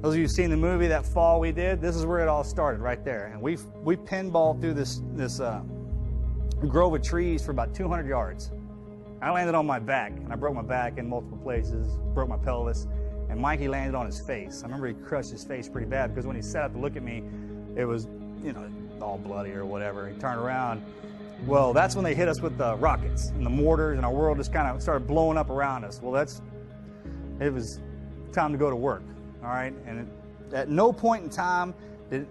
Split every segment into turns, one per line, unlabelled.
Those of you who've seen the movie, that fall we did, this is where it all started, right there. And we pinballed through this grove of trees for about 200 yards. I landed on my back, and I broke my back in multiple places, broke my pelvis, and Mikey landed on his face. I remember he crushed his face pretty bad because when he sat up to look at me, it was, you know, all bloody or whatever. He turned around. Well, that's when they hit us with the rockets and the mortars, and our world just kind of started blowing up around us. Well, it was time to go to work, all right? And at no point in time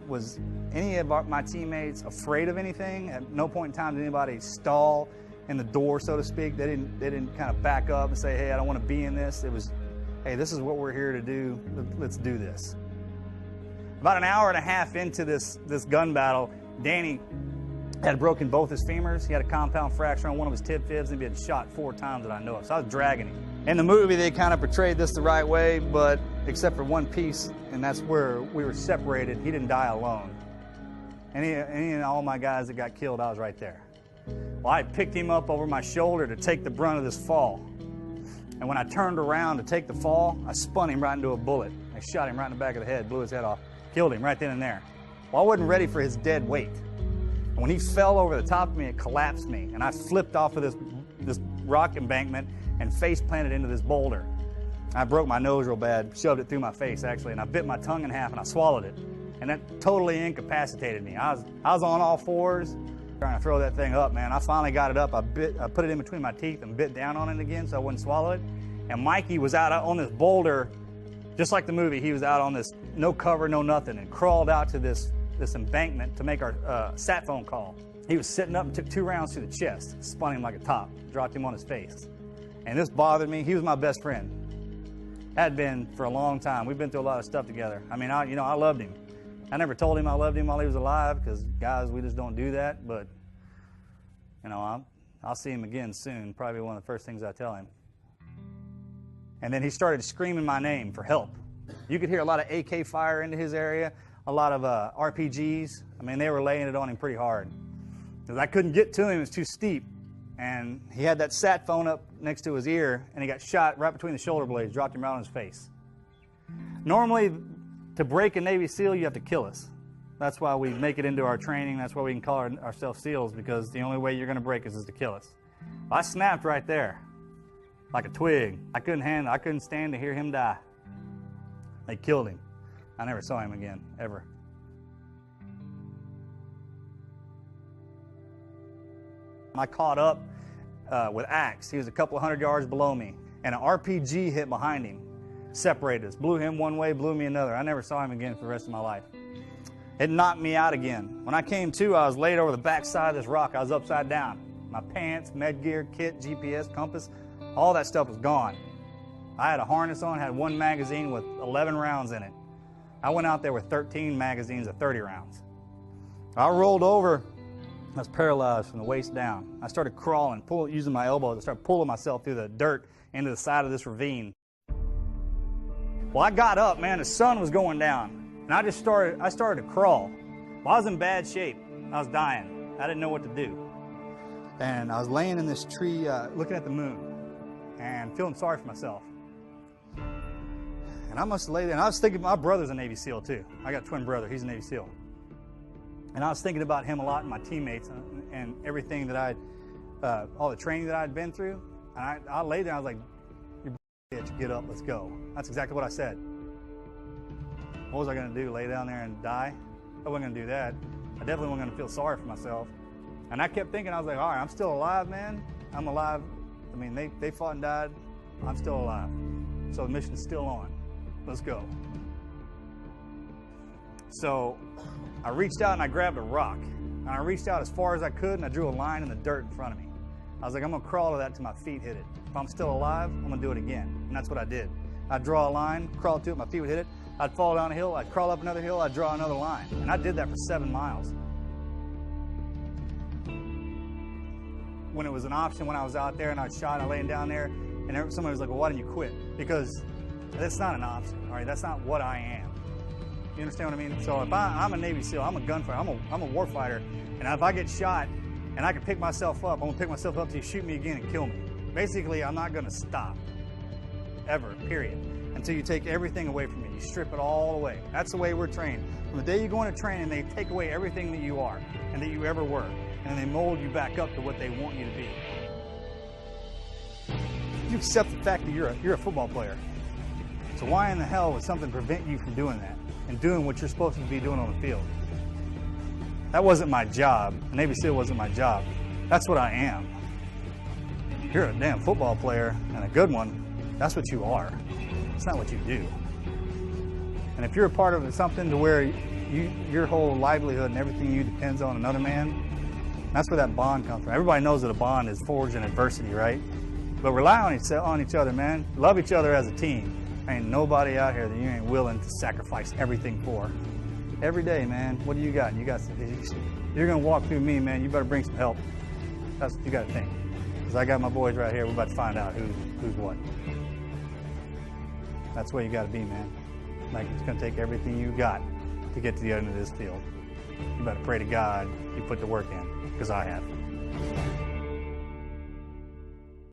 was any of my teammates afraid of anything. At no point in time did anybody stall in the door, so to speak. They didn't kind of back up and say, hey, I don't want to be in this. It was, hey, this is what we're here to do. Let's do this. About an hour and a half into this gun battle, Danny had broken both his femurs. He had a compound fracture on one of his tib fibs and been shot 4 times that I know of. So I was dragging him. In the movie, they kind of portrayed this the right way, but except for one piece, and that's where we were separated. He didn't die alone. Any and all my guys that got killed, I was right there. Well, I picked him up over my shoulder to take the brunt of this fall. And when I turned around to take the fall, I spun him right into a bullet. I shot him right in the back of the head, blew his head off, killed him right then and there. Well, I wasn't ready for his dead weight. And when he fell over the top of me, it collapsed me, and I flipped off of this rock embankment and face planted into this boulder. I broke my nose real bad, shoved it through my face actually, and I bit my tongue in half and I swallowed it. And that totally incapacitated me. I was on all fours trying to throw that thing up, man. I finally got it up. I put it in between my teeth and bit down on it again so I wouldn't swallow it. And Mikey was out on this boulder, just like the movie. He was out on this no cover, no nothing, and crawled out to this embankment to make our sat phone call. He was sitting up and took 2 rounds to the chest, spun him like a top, dropped him on his face. And this bothered me. He was my best friend. Had been for a long time. We've been through a lot of stuff together. I mean, I loved him. I never told him I loved him while he was alive because, guys, we just don't do that. But, you know, I'll see him again soon. Probably one of the first things I tell him. And then he started screaming my name for help. You could hear a lot of AK fire into his area, a lot of RPGs. I mean, they were laying it on him pretty hard. Because I couldn't get to him. It was too steep. And he had that sat phone up next to his ear, and he got shot right between the shoulder blades, dropped him right on his face. Normally, to break a Navy SEAL, you have to kill us. That's why we make it into our training. That's why we can call ourselves SEALs, because the only way you're going to break us is to kill us. I snapped right there, like a twig. I couldn't stand to hear him die. They killed him. I never saw him again, ever. I caught up with Axe. He was a couple 100 yards below me, and an RPG hit behind him, separated us, blew him one way, blew me another. I never saw him again for the rest of my life. It knocked me out again. When I came to, I was laid over the back side of this rock. I was upside down. My pants, med gear, kit, GPS, compass, all that stuff was gone. I had a harness on, had 1 magazine with 11 rounds in it. I went out there with 13 magazines of 30 rounds. I rolled over. I was paralyzed from the waist down. I started crawling, using my elbows. I started pulling myself through the dirt into the side of this ravine. Well, I got up, man. The sun was going down, and I started to crawl. Well, I was in bad shape. I was dying. I didn't know what to do. And I was laying in this tree looking at the moon and feeling sorry for myself. And I must have laid there, and I was thinking, my brother's a Navy SEAL too. I got a twin brother. He's a Navy SEAL. And I was thinking about him a lot and my teammates and everything that all the training that I'd been through. And I laid there, I was like, "You bitch, get up, let's go." That's exactly what I said. What was I going to do, lay down there and die? I wasn't going to do that. I definitely wasn't going to feel sorry for myself. And I kept thinking, I was like, all right, I'm still alive, man. I'm alive. I mean, they fought and died. I'm still alive. So the mission's still on. Let's go. So I reached out and I grabbed a rock. And I reached out as far as I could and I drew a line in the dirt in front of me. I was like, I'm going to crawl to that till my feet hit it. If I'm still alive, I'm going to do it again. And that's what I did. I'd draw a line, crawl to it, my feet would hit it. I'd fall down a hill, I'd crawl up another hill, I'd draw another line. And I did that for 7 miles. When it was an option, when I was out there and I was shot, I laying down there, and somebody was like, well, why didn't you quit? Because that's not an option, all right? That's not what I am. You understand what I mean? So if I'm a Navy SEAL, I'm a gunfighter, I'm a warfighter, and if I get shot and I can pick myself up, I'm gonna pick myself up till you shoot me again and kill me. Basically, I'm not gonna stop, ever, period. until you take everything away from you. You strip it all away. That's the way we're trained. From the day you go into training, they take away everything that you are and that you ever were, and they mold you back up to what they want you to be. You accept the fact that you're a football player. So why in the hell would something prevent you from doing that and doing what you're supposed to be doing on the field? That wasn't my job. The Navy SEAL wasn't my job. That's what I am. You're a damn football player, and a good one. That's what you are. It's not what you do. And if you're a part of something to where your whole livelihood and everything you depends on another man, that's where that bond comes from. Everybody knows that a bond is forged in adversity, right? But rely on each other, man. Love each other as a team. Ain't nobody out here that you ain't willing to sacrifice everything for. Every day, man, what do you got? You're gonna walk through me, man. You better bring some help. That's what you gotta think. Because I got my boys right here. We're about to find out who's what. That's where you gotta be, man. Like, it's gonna take everything you got to get to the end of this field. You better pray to God you put the work in, because I have.